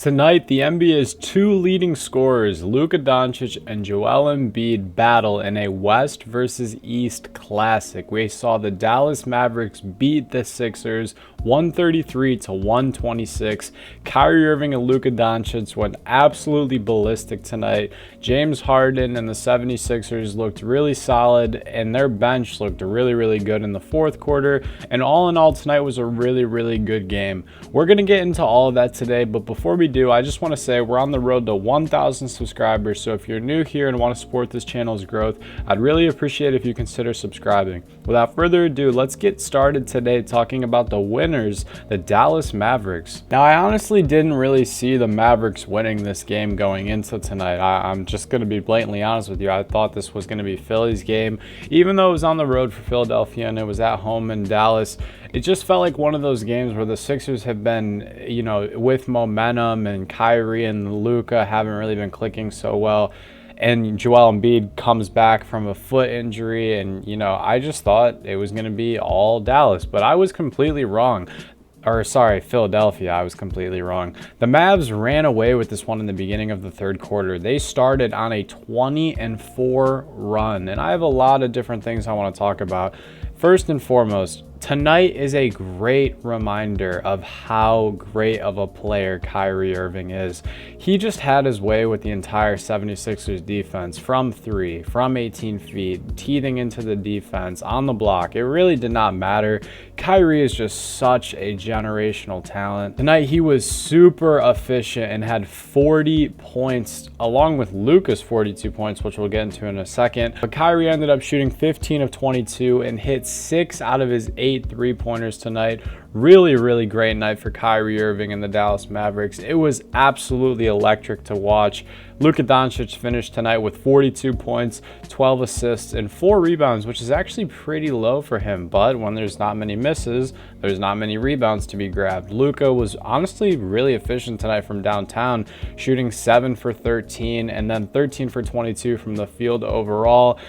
Tonight, the NBA's two leading scorers, Luka Doncic and Joel Embiid, battle in a West versus East classic. We saw the Dallas Mavericks beat the Sixers 133 to 126. Kyrie Irving and Luka Doncic went absolutely ballistic tonight. James Harden and the 76ers looked really solid, and their bench looked really good in the fourth quarter. And all in all, tonight was a really good game. We're going to get into all of that today, but before we do, I just want to say we're on the road to 1,000 subscribers, so if you're new here and want to support this channel's growth, I'd really appreciate if you consider subscribing. Without further ado, let's get started today talking about the winners, the Dallas Mavericks. Now, I honestly didn't really see the Mavericks winning this game going into tonight. I'm just going to be blatantly honest with you. I thought this was going to be Philly's game, even though it was on the road for Philadelphia and it was at home in Dallas. It just felt like one of those games where the Sixers have been, with momentum, and Kyrie and Luka haven't really been clicking so well. And Joel Embiid comes back from a foot injury, and, I just thought it was going to be all Dallas. But I was completely wrong. Philadelphia, I was completely wrong. The Mavs ran away with this one in the beginning of the third quarter. They started on a 20-4 run, and I have a lot of different things I want to talk about. First and foremost, tonight is a great reminder of how great of a player Kyrie Irving is. He just had his way with the entire 76ers defense from 3, from 18 feet, teething into the defense, on the block. It really did not matter. Kyrie is just such a generational talent. Tonight, he was super efficient and had 40 points, along with Luka's 42 points, which we'll get into in a second. But Kyrie ended up shooting 15 of 22 and hit 6 out of his 8 3-pointers tonight. Really great night for Kyrie Irving and the Dallas Mavericks. It was absolutely electric to watch. Luka Doncic finished tonight with 42 points, 12 assists, and 4 rebounds, which is actually pretty low for him. But when there's not many misses, there's not many rebounds to be grabbed. Luka was honestly really efficient tonight from downtown, shooting 7 for 13 and then 13 for 22 from the field overall.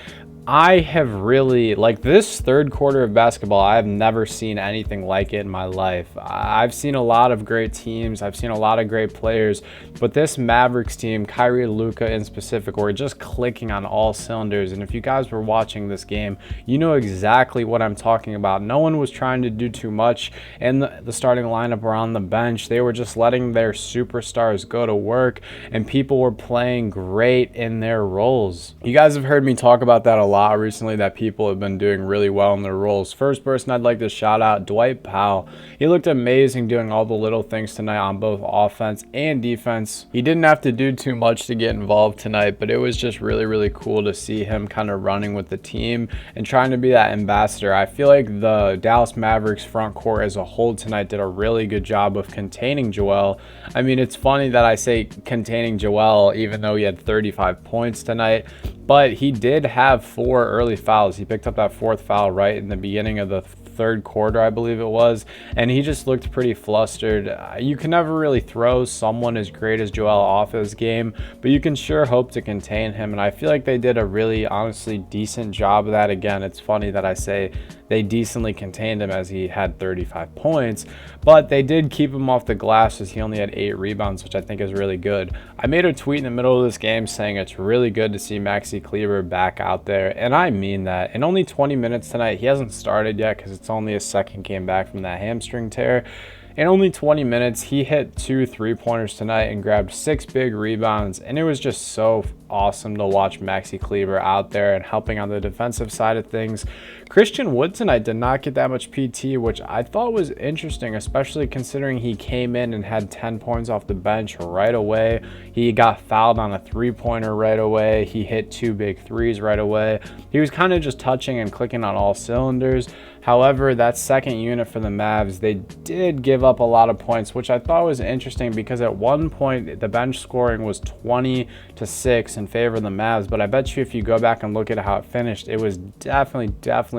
I have really, this third quarter of basketball, I have never seen anything like it in my life. I've seen a lot of great teams. I've seen a lot of great players. But this Mavericks team, Kyrie and Luka in specific, were just clicking on all cylinders. And if you guys were watching this game, you know exactly what I'm talking about. No one was trying to do too much in the starting lineup or on the bench. They were just letting their superstars go to work, and people were playing great in their roles. You guys have heard me talk about that a lot recently, that people have been doing really well in their roles. First person I'd like to shout out, Dwight Powell. He looked amazing doing all the little things tonight on both offense and defense. He didn't have to do too much to get involved tonight, but it was just really cool to see him kind of running with the team and trying to be that ambassador. I feel like the Dallas Mavericks front court as a whole tonight did a really good job of containing Joel. I mean, it's funny that I say containing Joel even though he had 35 points tonight, but he did have 4 early fouls. He picked up that 4th foul right in the beginning of the third quarter, I believe it was, and he just looked pretty flustered. You can never really throw someone as great as Joel off his game, but you can sure hope to contain him, and I feel like they did a really honestly decent job of that. Again, it's funny that I say they decently contained him as he had 35 points, but they did keep him off the glass as he only had 8 rebounds, which I think is really good. I made a tweet in the middle of this game saying it's really good to see Maxi Kleber back out there, and I mean that. In only 20 minutes tonight, he hasn't started yet because it's only his second game back from that hamstring tear. In only 20 minutes, he hit 2 3-pointers tonight and grabbed 6 big rebounds, and it was just so awesome to watch Maxi Kleber out there and helping on the defensive side of things. Christian Wood tonight did not get that much PT, which I thought was interesting, especially considering he came in and had 10 points off the bench right away. He got fouled on a 3-pointer right away. He hit 2 big threes right away. He was kind of just touching and clicking on all cylinders. However, that second unit for the Mavs, they did give up a lot of points, which I thought was interesting because at one point the bench scoring was 20-6 in favor of the Mavs, but I bet you if you go back and look at how it finished, it was definitely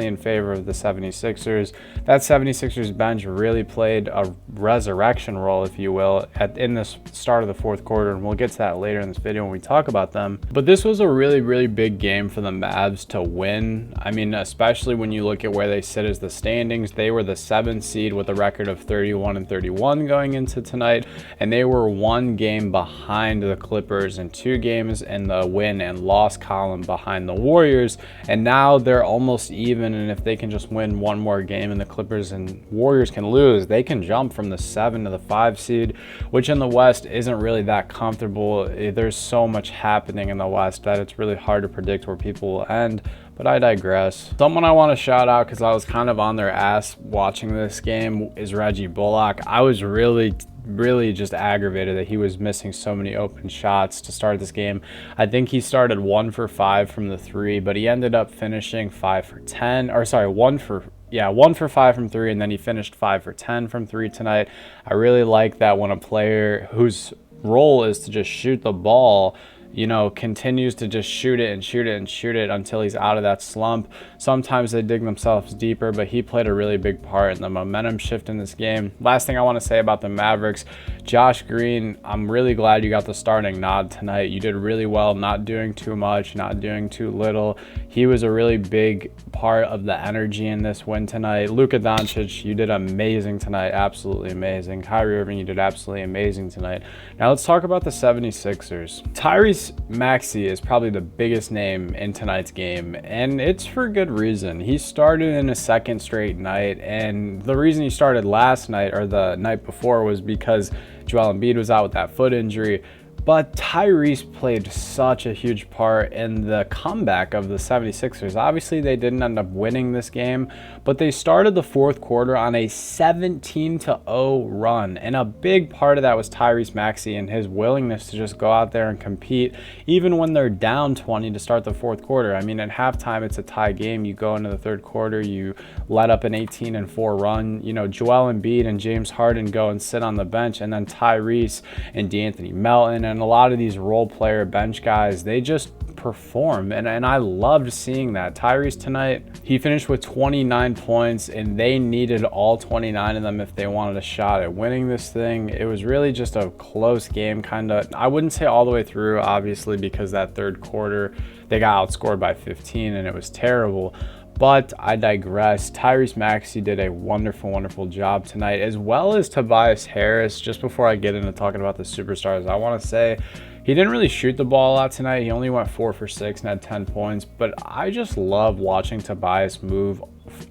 definitely in favor of the 76ers. That 76ers bench really played a resurrection role, if you will, in the start of the fourth quarter, and we'll get to that later in this video when we talk about them. But this was a really big game for the Mavs to win. I mean, especially when you look at where they sit as the standings. They were the 7th seed with a record of 31-31 going into tonight, and they were 1 game behind the Clippers and 2 games in the win and loss column behind the Warriors. And now they're almost even, and if they can just win 1 more game and the Clippers and Warriors can lose, they can jump from the 7 to the 5 seed, which in the West isn't really that comfortable. There's so much happening in the West that it's really hard to predict where people will end, but I digress. Someone I want to shout out, because I was kind of on their ass watching this game, is Reggie Bullock. I was really just aggravated that he was missing so many open shots to start this game. I think he started 1 for 5 from the 3, but he ended up finishing 5 for 10, or sorry, 1 for 5 from 3, and then he finished 5 for 10 from 3 tonight. I really like that when a player whose role is to just shoot the ball, you know, continues to just shoot it until he's out of that slump. Sometimes they dig themselves deeper, but he played a really big part in the momentum shift in this game. Last thing I want to say about the Mavericks, Josh Green, I'm really glad you got the starting nod tonight. You did really well, not doing too much, not doing too little. He was a really big part of the energy in this win tonight. Luka Doncic, you did amazing tonight, absolutely amazing. Kyrie Irving, you did absolutely amazing tonight. Now let's talk about the 76ers. Tyrese Maxey is probably the biggest name in tonight's game, and it's for good reason. He started in a 2nd straight night, and the reason he started last night or the night before was because Joel Embiid was out with that foot injury. But Tyrese played such a huge part in the comeback of the 76ers. Obviously, they didn't end up winning this game, but they started the fourth quarter on a 17-0 run. And a big part of that was Tyrese Maxey and his willingness to just go out there and compete, even when they're down 20 to start the fourth quarter. I mean, at halftime, it's a tie game. You go into the third quarter, you let up an 18-4 run. You know, Joel Embiid and James Harden go and sit on the bench, and then Tyrese and D'Anthony Melton and a lot of these role player bench guys, they just perform, and I loved seeing that. Tyrese tonight, he finished with 29 points, and they needed all 29 of them if they wanted a shot at winning this thing. It was really just a close game, kind of. I wouldn't say all the way through, obviously, because that third quarter they got outscored by 15 and it was terrible. But I digress. Tyrese Maxey did a wonderful job tonight, as well as Tobias Harris. Just before I get into talking about the superstars, I want to say he didn't really shoot the ball a lot tonight. He only went 4 for 6 and had 10 points. But I just love watching Tobias move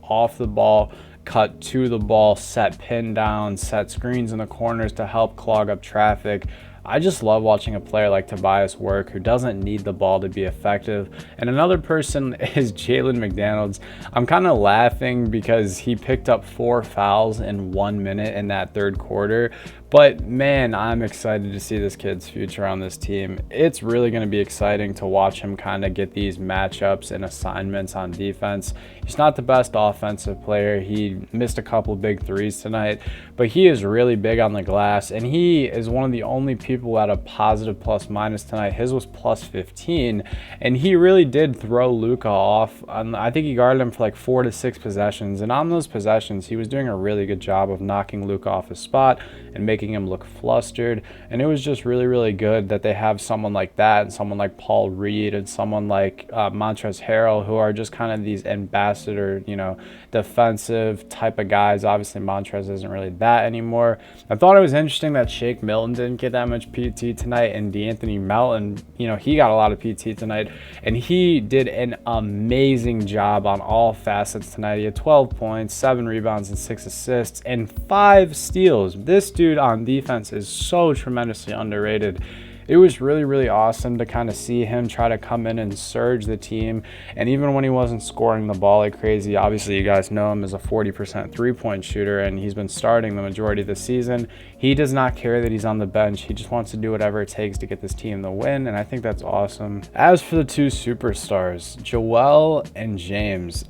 off the ball, cut to the ball, set pin down, set screens in the corners to help clog up traffic. I just love watching a player like Tobias work, who doesn't need the ball to be effective. And another person is Jalen McDaniels. I'm kind of laughing because he picked up 4 fouls in 1 minute in that third quarter. But man, I'm excited to see this kid's future on this team. It's really going to be exciting to watch him kind of get these matchups and assignments on defense. He's not the best offensive player. He missed a couple big threes tonight, but he is really big on the glass, and he is one of the only people at a positive plus minus tonight. His was plus 15, and he really did throw Luka off. I think he guarded him for like 4 to 6 possessions, and on those possessions, he was doing a really good job of knocking Luka off his spot and making him look flustered. And it was just really good that they have someone like that, and someone like Paul Reed, and someone like Montrezl Harrell, who are just kind of these ambassador, you know, defensive type of guys. Obviously, Montrezl isn't really that anymore. I thought it was interesting that Shake Milton didn't get that much PT tonight, and D'Anthony Melton, you know, he got a lot of PT tonight, and he did an amazing job on all facets tonight. He had 12 points, 7 rebounds, and 6 assists, and 5 steals. This dude on defense is so tremendously underrated. It was really awesome to kind of see him try to come in and surge the team. And even when he wasn't scoring the ball like crazy, obviously you guys know him as a 40% three-point shooter, and he's been starting the majority of the season. He does not care that he's on the bench. He just wants to do whatever it takes to get this team the win, and I think that's awesome. As for the two superstars, Joel and James,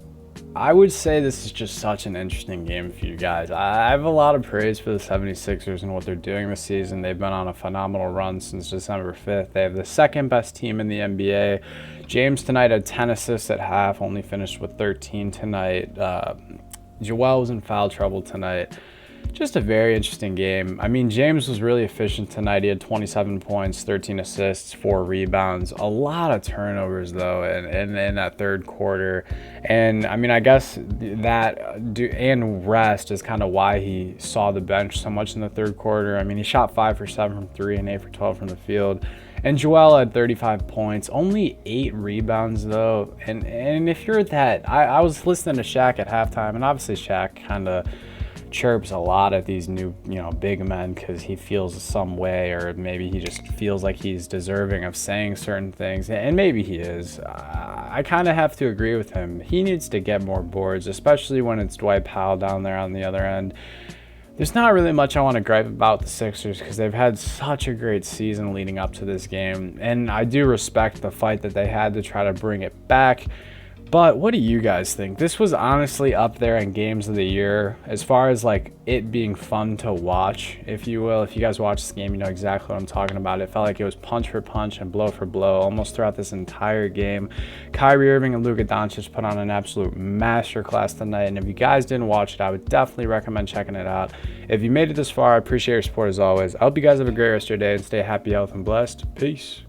I would say this is just such an interesting game for you guys. I have a lot of praise for the 76ers and what they're doing this season. They've been on a phenomenal run since December 5th. They have the second best team in the NBA. James tonight had 10 assists at half, only finished with 13 tonight. Joel was in foul trouble tonight. Just a very interesting game. I mean, James was really efficient tonight. He had 27 points, 13 assists, 4 rebounds. A lot of turnovers, though, in that third quarter. And, I mean, I guess that and rest is kind of why he saw the bench so much in the third quarter. I mean, he shot 5 for 7 from 3 and 8 for 12 from the field. And Joel had 35 points, only 8 rebounds, though. And if you're that, I was listening to Shaq at halftime, and obviously Shaq kind of chirps a lot at these new, big men because he feels some way, or maybe he just feels like he's deserving of saying certain things, and maybe he is. I kind of have to agree with him. He needs to get more boards, especially when it's Dwight Powell down there on the other end. There's not really much I want to gripe about the Sixers because they've had such a great season leading up to this game, and I do respect the fight that they had to try to bring it back. But what do you guys think? This was honestly up there in games of the year as far as like it being fun to watch, if you will. If you guys watch this game, you know exactly what I'm talking about. It felt like it was punch for punch and blow for blow almost throughout this entire game. Kyrie Irving and Luka Doncic put on an absolute masterclass tonight. And if you guys didn't watch it, I would definitely recommend checking it out. If you made it this far, I appreciate your support as always. I hope you guys have a great rest of your day and stay happy, healthy, and blessed. Peace.